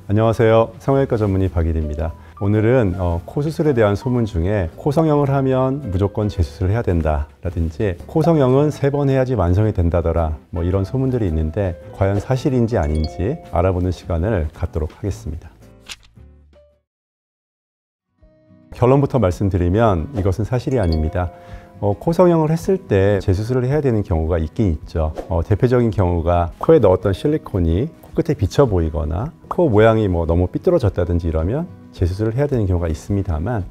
안녕하세요. 성형외과 전문의 박일입니다. 오늘은 코 수술에 대한 소문 중에 코 성형을 하면 무조건 재수술을 해야 된다 라든지 코 성형은 3번 해야지 완성이 된다더라 뭐 이런 소문들이 있는데 과연 사실인지 아닌지 알아보는 시간을 갖도록 하겠습니다. 결론부터 말씀드리면 이것은 사실이 아닙니다. 코 성형을 했을 때 재수술을 해야 되는 경우가 있긴 있죠. 대표적인 경우가 코에 넣었던 실리콘이 코끝에 비쳐 보이거나 코 모양이 너무 삐뚤어졌다든지 이러면 재수술을 해야 되는 경우가 있습니다만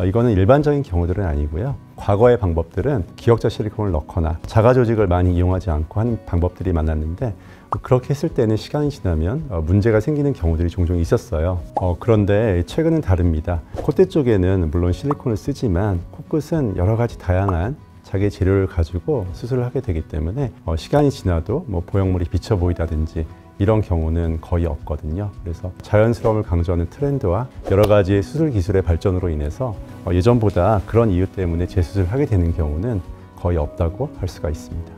이거는 일반적인 경우들은 아니고요. 과거의 방법들은 기역자 실리콘을 넣거나 자가 조직을 많이 이용하지 않고 하는 방법들이 많았는데 그렇게 했을 때는 시간이 지나면 문제가 생기는 경우들이 종종 있었어요. 그런데 최근은 다릅니다. 콧대 쪽에는 물론 실리콘을 쓰지만 코끝은 여러 가지 다양한 자기 재료를 가지고 수술을 하게 되기 때문에 시간이 지나도 보형물이 비쳐 보이다든지 이런 경우는 거의 없거든요. 그래서 자연스러움을 강조하는 트렌드와 여러 가지 수술 기술의 발전으로 인해서 예전보다 그런 이유 때문에 재수술을 하게 되는 경우는 거의 없다고 할 수가 있습니다.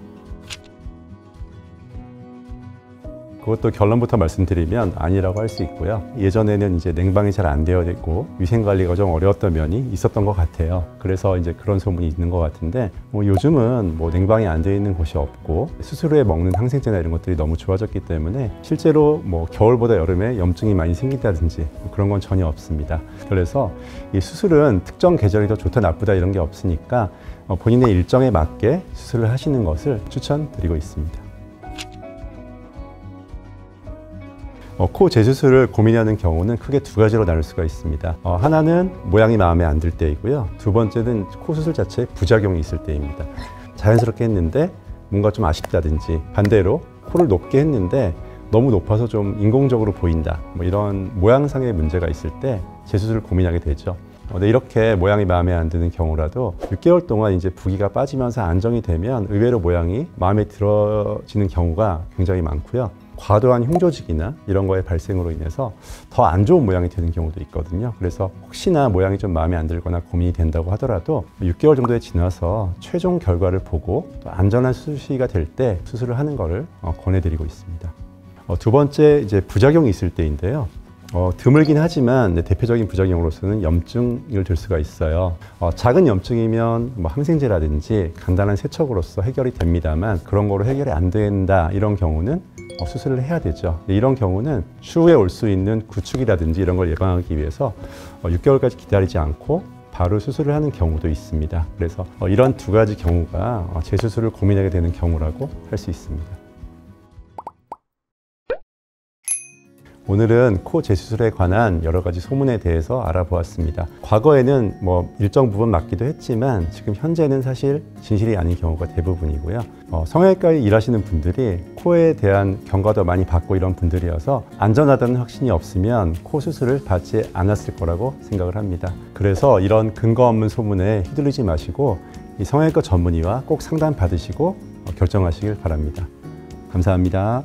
그것도 결론부터 말씀드리면 아니라고 할 수 있고요. 예전에는 이제 냉방이 잘 안 되어 있고 위생 관리가 좀 어려웠던 면이 있었던 것 같아요. 그래서 이제 그런 소문이 있는 것 같은데 요즘은 냉방이 안 되어 있는 곳이 없고 수술 후에 먹는 항생제나 이런 것들이 너무 좋아졌기 때문에 실제로 겨울보다 여름에 염증이 많이 생긴다든지 그런 건 전혀 없습니다. 그래서 이 수술은 특정 계절이 더 좋다 나쁘다 이런 게 없으니까 본인의 일정에 맞게 수술을 하시는 것을 추천드리고 있습니다. 코 재수술을 고민하는 경우는 크게 2가지로 나눌 수가 있습니다. 하나는 모양이 마음에 안 들 때이고요. 2번째는 코 수술 자체에 부작용이 있을 때입니다. 자연스럽게 했는데 뭔가 좀 아쉽다든지 반대로 코를 높게 했는데 너무 높아서 좀 인공적으로 보인다 이런 모양상의 문제가 있을 때 재수술을 고민하게 되죠. 근데 이렇게 모양이 마음에 안 드는 경우라도 6개월 동안 이제 부기가 빠지면서 안정이 되면 의외로 모양이 마음에 들어지는 경우가 굉장히 많고요. 과도한 흉조직이나 이런 거의 발생으로 인해서 더 안 좋은 모양이 되는 경우도 있거든요. 그래서 혹시나 모양이 좀 마음에 안 들거나 고민이 된다고 하더라도 6개월 정도에 지나서 최종 결과를 보고 또 안전한 수술 시기가 될 때 수술을 하는 것을 권해드리고 있습니다. 2번째 이제 부작용이 있을 때인데요. 드물긴 하지만 대표적인 부작용으로서는 염증을 들 수가 있어요. 작은 염증이면 항생제라든지 간단한 세척으로서 해결이 됩니다만 그런 거로 해결이 안 된다 이런 경우는 수술을 해야 되죠. 이런 경우는 추후에 올 수 있는 구축이라든지 이런 걸 예방하기 위해서 6개월까지 기다리지 않고 바로 수술을 하는 경우도 있습니다. 그래서 이런 2가지 경우가 재수술을 고민하게 되는 경우라고 할 수 있습니다. 오늘은 코 재수술에 관한 여러 가지 소문에 대해서 알아보았습니다. 과거에는 일정 부분 맞기도 했지만 지금 현재는 사실 진실이 아닌 경우가 대부분이고요. 성형외과에 일하시는 분들이 코에 대한 경과도 많이 받고 이런 분들이어서 안전하다는 확신이 없으면 코 수술을 받지 않았을 거라고 생각을 합니다. 그래서 이런 근거 없는 소문에 휘둘리지 마시고 이 성형외과 전문의와 꼭 상담 받으시고 결정하시길 바랍니다. 감사합니다.